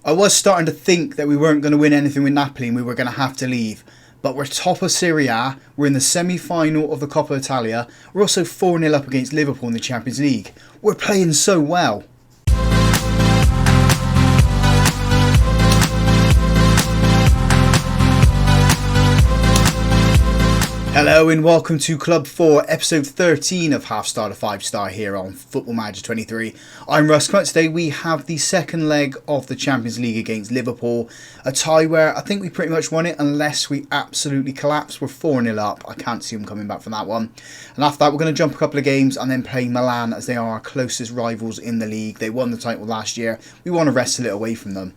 I was starting to think that we weren't going to win anything with Napoli and we were going to have to leave. But we're top of Serie A, we're in the semi-final of the Coppa Italia, we're also 4-0 up against Liverpool in the Champions League. We're playing so well. Hello and welcome to Club 4, episode 13 of Half Star to 5 Star here on Football Manager 23. I'm Russ. Today we have the second leg of the Champions League against Liverpool. A tie where I think we pretty much won it unless we absolutely collapse. We're 4-0 up. I can't see them coming back from that one. And after that we're going to jump a couple of games and then play Milan as they are our closest rivals in the league. They won the title last year. We want to wrestle it away from them.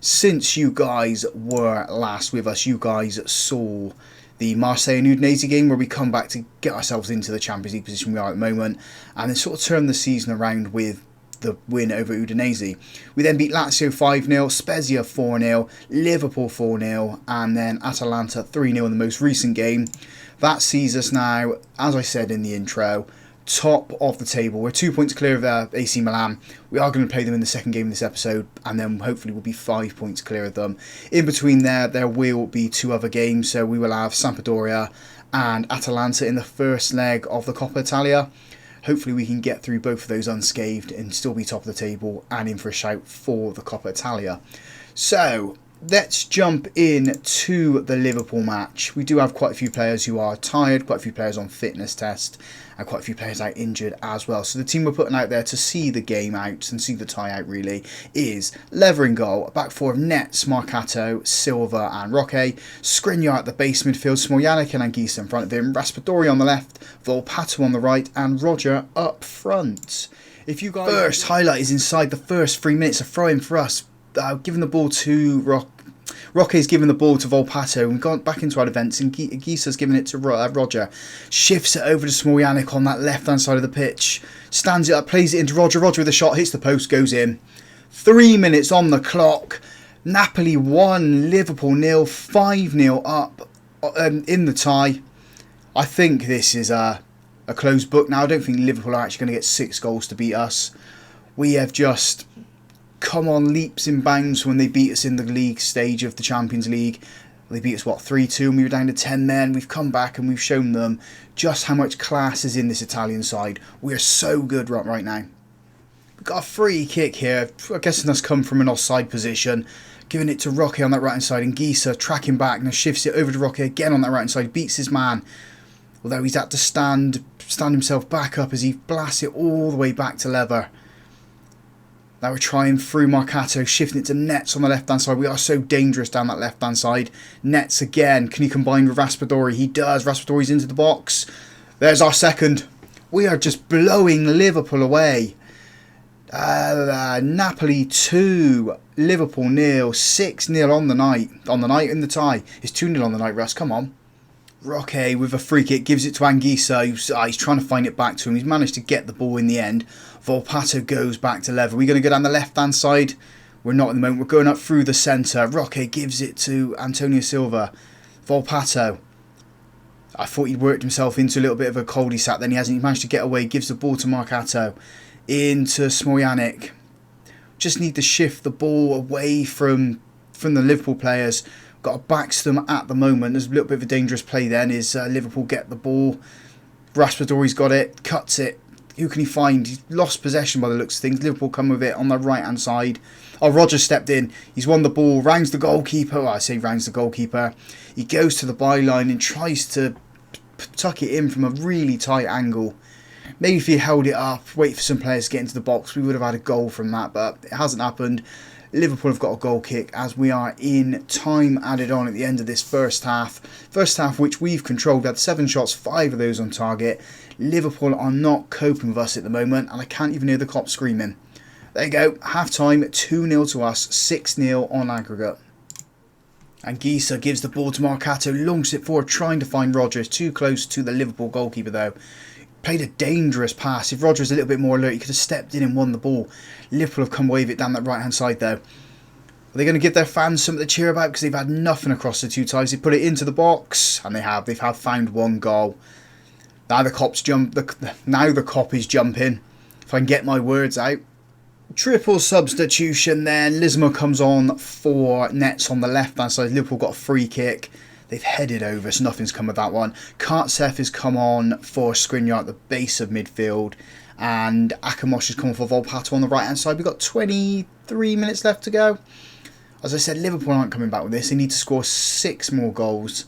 Since you guys were last with us, you guys saw the Marseille and Udinese game where we come back to get ourselves into the Champions League position we are at the moment and then sort of turn the season around with the win over Udinese. We then beat Lazio 5-0, Spezia 4-0, Liverpool 4-0 and then Atalanta 3-0 in the most recent game. That sees us now, as I said in the intro, top of the table. We're 2 points clear of AC Milan. We are going to play them in the second game of this episode and then hopefully we'll be 5 points clear of them. In between there will be two other games, so we will have Sampdoria and Atalanta in the first leg of the Coppa Italia. Hopefully we can get through both of those unscathed and still be top of the table and in for a shout for the Coppa Italia. So let's jump in to the Liverpool match. We do have quite a few players who are tired, quite a few players on fitness test, and quite a few players out injured as well. So the team we're putting out there to see the game out and see the tie out really is Lever in goal, a back four of Nets, Marcato, Silva and Roque, Skriniar at the base midfield, Smoljanec and Anguissa in front of him, Raspadori on the left, Volpato on the right and Roger up front. If you guys first highlight is inside the first 3 minutes of throwing for us. Giving the ball to Roque's given the ball to Volpato and we've gone back into our defence and Anguissa's given it to Roger. Shifts it over to Smoljanec on that left hand side of the pitch. Stands it up, plays it into Roger. Roger with a shot, hits the post, goes in. 3 minutes on the clock. Napoli 1, Liverpool 0, 5-0 up in the tie. I think this is a closed book now. I don't think Liverpool are actually going to get 6 goals to beat us. We have just come on leaps and bounds when they beat us in the league stage of the Champions League. They beat us 3-2 and we were down to 10 men. We've come back and we've shown them just how much class is in this Italian side. We are so good right now. We've got a free kick here. I guess it must come from an offside position. Giving it to Roque on that right hand side. And Anguissa tracking back and shifts it over to Roque again on that right hand side. Beats his man. Although he's had to stand himself back up as he blasts it all the way back to Lever. Now we're trying through Marcato, shifting it to Nets on the left-hand side. We are so dangerous down that left-hand side. Nets again. Can he combine with Raspadori? He does. Raspadori's into the box. There's our second. We are just blowing Liverpool away. Napoli 2, Liverpool 0, 6-0 on the night. On the night in the tie. It's 2-0 on the night, Russ. Come on. Roque with a free kick gives it to Anguissa. He's trying to find it back to him. He's managed to get the ball in the end. Volpato goes back to Lever. We're going to go down the left-hand side. We're not at the moment. We're going up through the centre. Roque gives it to Antonio Silva. Volpato. I thought he'd worked himself into a little bit of a cul-de-sac. Then he hasn't. He managed to get away. Gives the ball to Marcato. Into Smoljanec. Just need to shift the ball away from the Liverpool players. Got a backs them at the moment. There's a little bit of a dangerous play then. Is Liverpool get the ball. Raspadori's got it. Cuts it. Who can he find? He's lost possession by the looks of things. Liverpool come with it on the right hand side. Oh, Roger stepped in. He's won the ball. Rounds the goalkeeper. Well, I say rounds the goalkeeper. He goes to the byline and tries to tuck it in from a really tight angle. Maybe if he held it up, wait for some players to get into the box, we would have had a goal from that, but it hasn't happened. Liverpool have got a goal kick as we are in time added on at the end of this first half. First half which we've controlled. We had 7 shots, 5 of those on target. Liverpool are not coping with us at the moment and I can't even hear the cops screaming. There you go, half time, 2-0 to us, 6-0 on aggregate. Anguissa gives the ball to Marcato, launches it forward, trying to find Rodgers. Too close to the Liverpool goalkeeper though. Played a dangerous pass. If Rodgers was a little bit more alert, he could have stepped in and won the ball. Liverpool have come away with it down that right hand side though. Are they going to give their fans something to cheer about? Because they've had nothing across the 2 ties. They put it into the box and they have. They've found 1 goal. Now the cop is jumping. If I can get my words out. Triple substitution then. Lisma comes on for Nets on the left hand side. Liverpool got a free kick. They've headed over, so nothing's come of that one. Kartsev has come on for Skriniar at the base of midfield. And Akamosh has come on for Volpato on the right hand side. We've got 23 minutes left to go. As I said, Liverpool aren't coming back with this. They need to score 6 more goals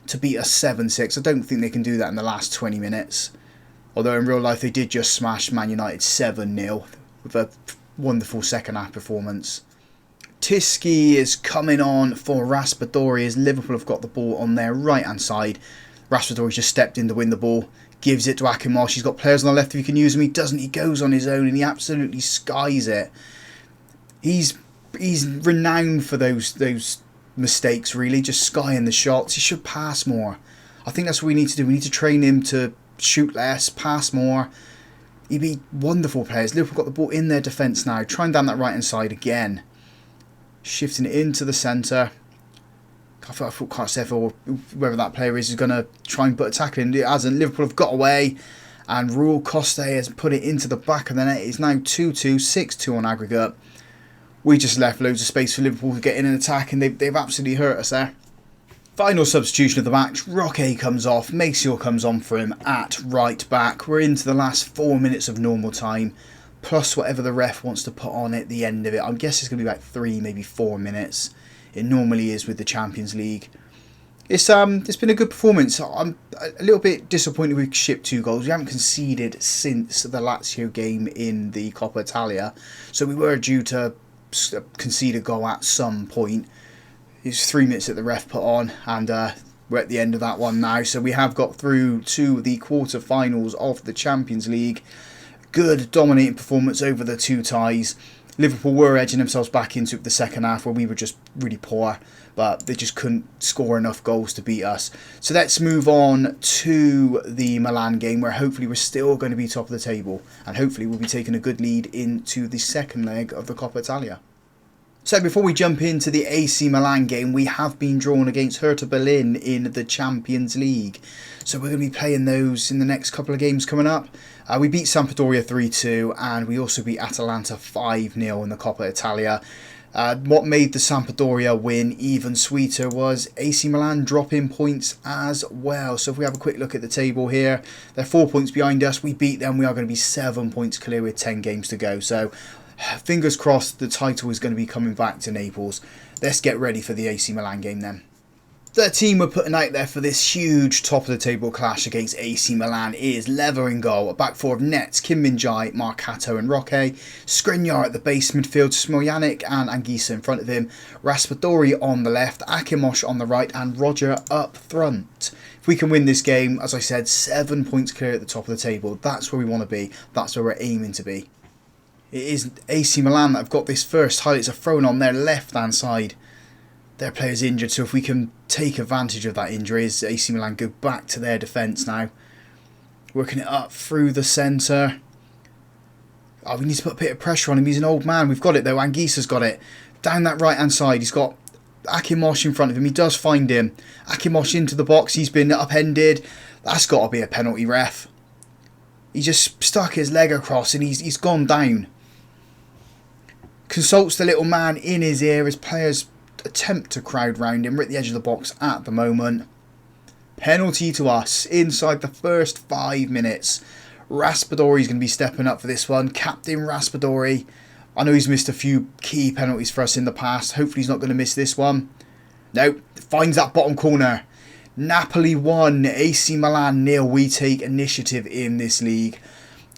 to beat us 7-6. I don't think they can do that in the last 20 minutes. Although in real life they did just smash Man United 7-0 with a wonderful second half performance. Tiski is coming on for Raspadori as Liverpool have got the ball on their right hand side. Raspadori's just stepped in to win the ball, gives it to Akimosh. He's got players on the left if he can use them. He doesn't. He goes on his own and he absolutely skies it. He's renowned for those mistakes, really, just skying the shots. He should pass more. I think that's what we need to do. We need to train him to shoot less, pass more. He'd be wonderful players. Liverpool got the ball in their defence now. Trying down that right hand side again. Shifting it into the centre. I thought Kartsev or whoever that player is going to try and put a tackle in. It hasn't. Liverpool have got away. And Rúa Costa has put it into the back of the net. It's now 2-2, 6-2 on aggregate. We just left loads of space for Liverpool to get in and attack. And they've absolutely hurt us there. Final substitution of the match, Roque comes off, Maceió comes on for him at right back. We're into the last 4 minutes of normal time, plus whatever the ref wants to put on at the end of it. I guess it's going to be about 3, maybe 4 minutes. It normally is with the Champions League. It's been a good performance. I'm a little bit disappointed we shipped 2 goals. We haven't conceded since the Lazio game in the Coppa Italia, so we were due to concede a goal at some point. It's 3 minutes that the ref put on, and we're at the end of that one now. So we have got through to the quarter-finals of the Champions League. Good dominating performance over the 2 ties. Liverpool were edging themselves back into the second half where we were just really poor, but they just couldn't score enough goals to beat us. So let's move on to the Milan game, where hopefully we're still going to be top of the table, and hopefully we'll be taking a good lead into the second leg of the Coppa Italia. So before we jump into the AC Milan game, we have been drawn against Hertha Berlin in the Champions League. So we're going to be playing those in the next couple of games coming up. We beat Sampdoria 3-2 and we also beat Atalanta 5-0 in the Coppa Italia. What made the Sampdoria win even sweeter was AC Milan dropping points as well. So if we have a quick look at the table here, they're 4 points behind us. We beat them. We are going to be 7 points clear with 10 games to go. So fingers crossed the title is going to be coming back to Naples. Let's get ready for the AC Milan game then. The team we're putting out there for this huge top of the table clash against AC Milan is Lever in goal, a back four of Nets, Kim Min-jae, Marcato and Roque, Skriniar at the base midfield, Smoljannik and Anguissa in front of him, Raspadori on the left, Akimosh on the right and Roger up front. If we can win this game, as I said, 7 points clear at the top of the table. That's where we want to be. That's where we're aiming to be. It is AC Milan that have got this first highlights are thrown on their left hand side. Their player's injured, so if we can take advantage of that injury as AC Milan go back to their defence now. Working it up through the centre. Oh, we need to put a bit of pressure on him. He's an old man. We've got it though. Anguissa's got it. Down that right hand side, he's got Akimosh in front of him. He does find him. Akimosh into the box. He's been upended. That's got to be a penalty, ref. He just stuck his leg across and he's gone down. Consults the little man in his ear as players attempt to crowd round him. We're at the edge of the box at the moment. Penalty to us inside the first 5 minutes. Raspadori's going to be stepping up for this one. Captain Raspadori. I know he's missed a few key penalties for us in the past. Hopefully he's not going to miss this one. No, finds that bottom corner. Napoli 1, AC Milan 0. We take initiative in this league,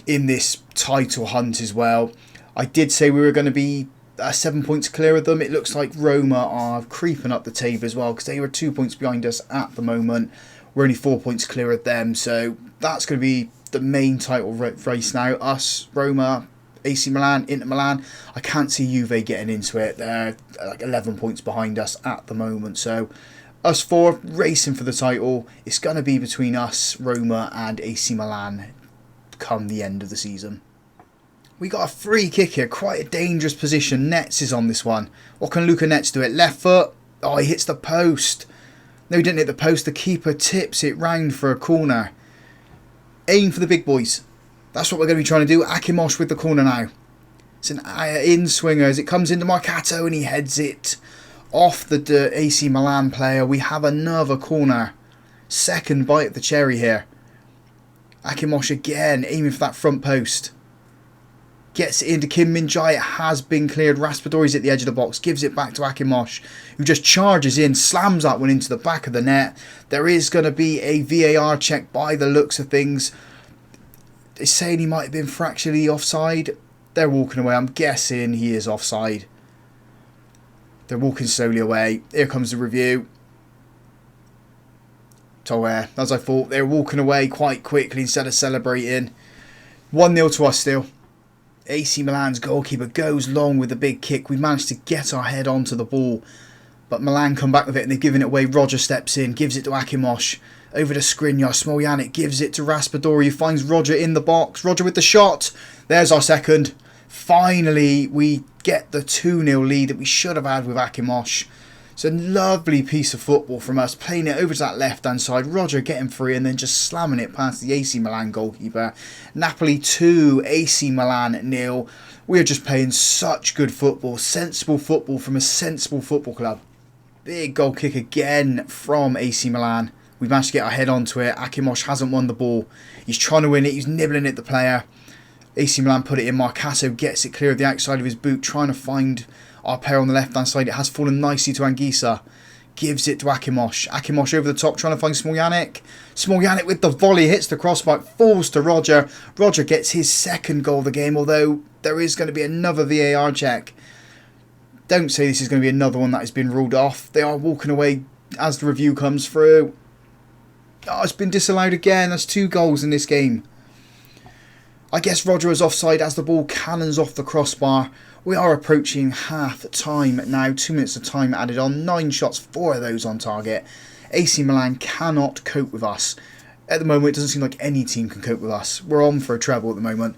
in this title hunt as well. I did say we were going to be 7 points clear of them. It looks like Roma are creeping up the table as well because they were 2 points behind us at the moment. We're only 4 points clear of them, so that's going to be the main title race now. Us, Roma, AC Milan, Inter Milan. I can't see Juve getting into it. They're like 11 points behind us at the moment, so us four racing for the title. It's going to be between us, Roma and AC Milan come the end of the season. We got a free kick here, quite a dangerous position. Nets is on this one. What can Luca Nets do? It left foot. Oh, he hits the post. No, he didn't hit the post. The keeper tips it round for a corner. Aim for the big boys. That's what we're going to be trying to do. Akimosh with the corner now. It's an in-swinger as it comes into Mercato and he heads it off the AC Milan player. We have another corner. Second bite of the cherry here. Akimosh again, aiming for that front post. Gets it into Kim Min-jae. It has been cleared. Raspadori's at the edge of the box. Gives it back to Akimosh, who just charges in. Slams that one into the back of the net. There is going to be a VAR check by the looks of things. They're saying he might have been fractionally offside. They're walking away. I'm guessing he is offside. They're walking slowly away. Here comes the review. Tower, as I thought, they're walking away quite quickly instead of celebrating. 1-0 to us still. AC Milan's goalkeeper goes long with a big kick. We managed to get our head onto the ball, but Milan come back with it and they've given it away. Roger steps in, gives it to Akimosh. Over to Skriniar. Smoljanic gives it to Raspadori, who finds Roger in the box. Roger with the shot. There's our second. Finally, we get the 2-0 lead that we should have had with Akimosh. It's a lovely piece of football from us, playing it over to that left-hand side. Roger getting free and then just slamming it past the AC Milan goalkeeper. Napoli 2, AC Milan 0. We are just playing such good football, sensible football from a sensible football club. Big goal kick again from AC Milan. We managed to get our head onto it. Akimosh hasn't won the ball. He's trying to win it. He's nibbling at the player. AC Milan put it in. Mercato gets it clear of the outside of his boot, trying to find our pair on the left-hand side. It has fallen nicely to Anguissa. Gives it to Akimosh. Akimosh over the top, trying to find Smoljanic. Smoljanic with the volley, hits the crossbar, falls to Roger. Roger gets his second goal of the game, although there is going to be another VAR check. Don't say this is going to be another one that has been ruled off. They are walking away as the review comes through. Oh, it's been disallowed again. That's 2 goals in this game. I guess Roger is offside as the ball cannons off the crossbar. We are approaching half time now. 2 minutes of time added on. 9 shots, 4 of those on target. AC Milan cannot cope with us. At the moment, it doesn't seem like any team can cope with us. We're on for a treble at the moment.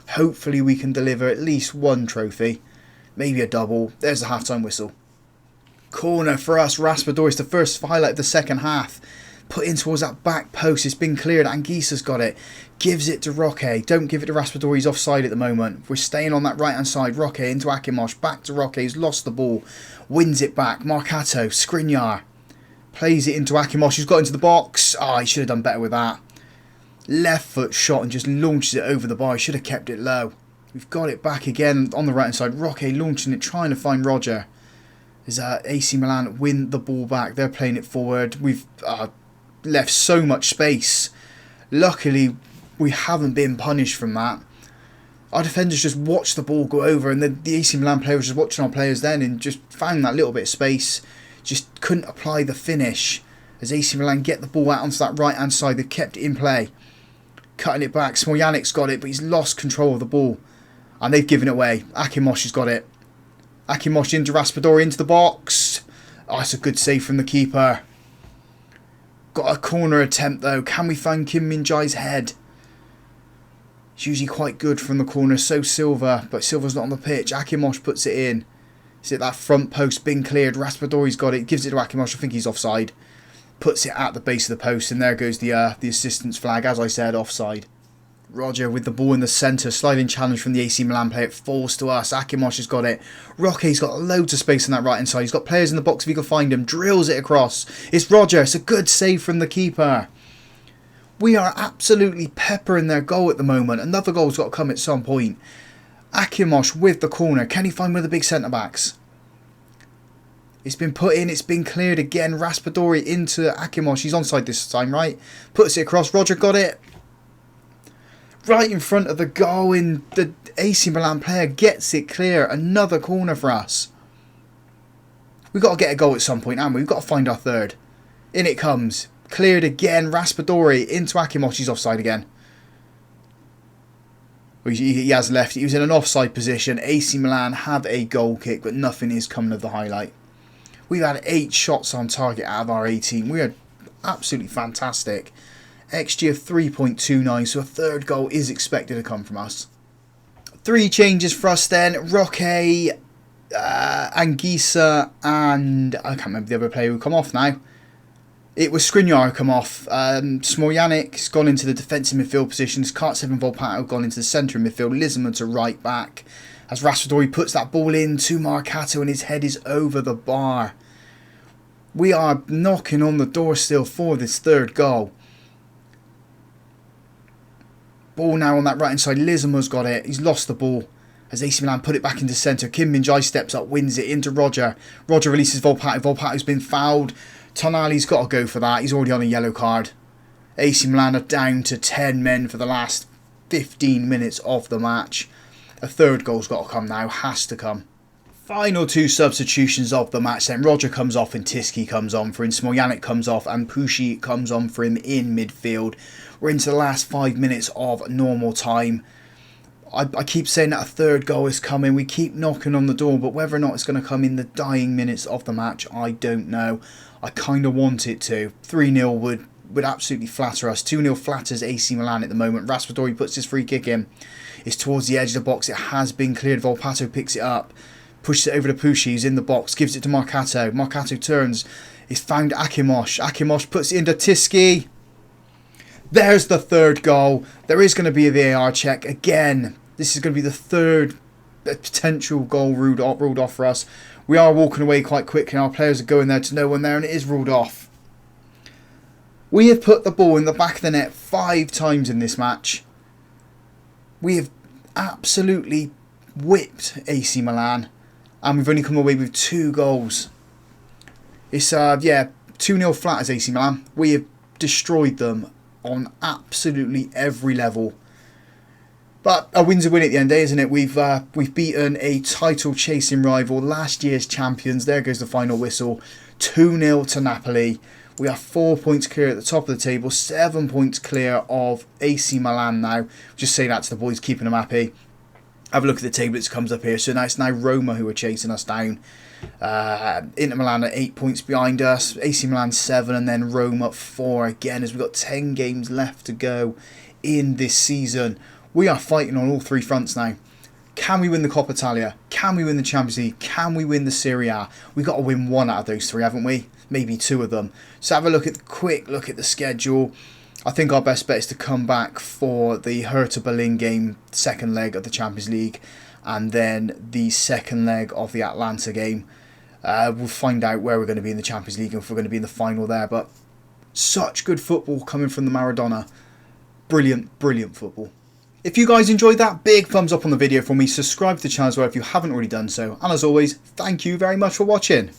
Hopefully we can deliver at least 1 trophy. Maybe a double. There's the half-time whistle. Corner for us. Raspadori is the first highlight of the second half. Put in towards that back post. It's been cleared. Anguissa's got it. Gives it to Roque. Don't give it to Raspadori. He's offside at the moment. We're staying on that right-hand side. Roque into Akimosh. Back to Roque. He's lost the ball. Wins it back. Mercato. Skriniar. Plays it into Akimosh. He's got into the box. Oh, he should have done better with that. Left foot shot and just launches it over the bar. He should have kept it low. We've got it back again on the right-hand side. Roque launching it, trying to find Roger. As AC Milan win the ball back. They're playing it forward. We've left so much space. Luckily, we haven't been punished from that. Our defenders just watched the ball go over, and the AC Milan player was just watching our players then and just found that little bit of space. Just couldn't apply the finish. As AC Milan get the ball out onto that right hand side, they've kept it in play. Cutting it back. Smoljanic's got it, but he's lost control of the ball. And they've given it away. Akimosh has got it. Akimosh into Raspadori into the box. Oh, it's a good save from the keeper. Got a corner attempt though. Can we find Kim Min-jae's head? It's usually quite good from the corner. So Silva, but Silva's not on the pitch. Akimosh puts it in. Is it that front post been cleared? Raspadori's got it. Gives it to Akimosh. I think he's offside. Puts it at the base of the post, and there goes the assistance flag. As I said, offside. Roger with the ball in the centre. Sliding challenge from the AC Milan player. It falls to us. Akimosh has got it. Roque's got loads of space on that right hand side. He's got players in the box if he can find them. Drills it across. It's Roger. It's a good save from the keeper. We are absolutely peppering their goal at the moment. Another goal's got to come at some point. Akimosh with the corner. Can he find one of the big centre backs? It's been put in. It's been cleared again. Raspadori into Akimosh. He's onside this time, right? Puts it across. Roger got it. Right in front of the goal, and the AC Milan player gets it clear. Another corner for us. We've got to get a goal at some point, haven't we? We've got to find our third. In it comes. Cleared again. Raspadori into Akimosh. He's offside again. He has left. He was in an offside position. AC Milan have a goal kick, but nothing is coming of the highlight. We've had 8 shots on target out of our 18. We are absolutely fantastic. XG of 3.29, so a third goal is expected to come from us. 3 changes for us then. Roque, Anguissa, and I can't remember the other player who come off now. It was Skriniar who come off. Smoljanic's gone into the defensive midfield positions. Kartsev and Volpato have gone into the centre of midfield. Lizman to right back. as Raspadori puts that ball in to Marcato and his head is over the bar. We are knocking on the door still for this third goal. Ball now on that right hand side. Lizama's got it. He's lost the ball as AC Milan put it back into centre. Kim Min-jae steps up, wins it into Roger. Roger releases Volpato. Volpato's been fouled. Tonali's got to go for that. He's already on a yellow card. AC Milan are down to 10 men for the last 15 minutes of the match. A third goal's got to come now. Has to come. Final two substitutions of the match then. Roger comes off and Tiski comes on for him. Smoljanec comes off and Pucci comes on for him in midfield. We're into the last 5 minutes of normal time. I keep saying that a third goal is coming. We keep knocking on the door, but whether or not it's going to come in the dying minutes of the match, I don't know. I kind of want it to. 3-0 would absolutely flatter us. 2-0 flatters AC Milan at the moment. Raspadori puts his free kick in. It's towards the edge of the box. It has been cleared. Volpato picks it up. Pushes it over to Pucci. He's in the box. Gives it to Marcato. Marcato turns. He's found Akimosh. Akimosh puts it into Tiski. There's the third goal. There is going to be a VAR check. Again, this is going to be the third potential goal ruled off for us. We are walking away quite quickly. Our players are going there to no one there and it is ruled off. We have put the ball in the back of the net 5 times in this match. We have absolutely whipped AC Milan. And we've only come away with 2 goals. It's 2-0 flat as AC Milan. We have destroyed them on absolutely every level. But a win's a win at the end of the day, isn't it? We've beaten a title chasing rival, last year's champions. There goes the final whistle. 2-0 to Napoli. We are 4 points clear at the top of the table, 7 points clear of AC Milan now. Just say that to the boys, keeping them happy. Have a look at the table, it comes up here. So now it's Roma who are chasing us down. Inter Milan are 8 points behind us. AC Milan 7 and then Roma 4 again as we've got 10 games left to go in this season. We are fighting on all 3 fronts now. Can we win the Coppa Italia? Can we win the Champions League? Can we win the Serie A? We've got to win 1 out of those 3, haven't we? Maybe 2 of them. So have a quick look at the schedule. I think our best bet is to come back for the Hertha Berlin game, second leg of the Champions League, and then the second leg of the Atlanta game. We'll find out where we're going to be in the Champions League and if we're going to be in the final there. But such good football coming from the Maradona. Brilliant, brilliant football. If you guys enjoyed that, big thumbs up on the video for me. Subscribe to the channel as well if you haven't already done so. And as always, thank you very much for watching.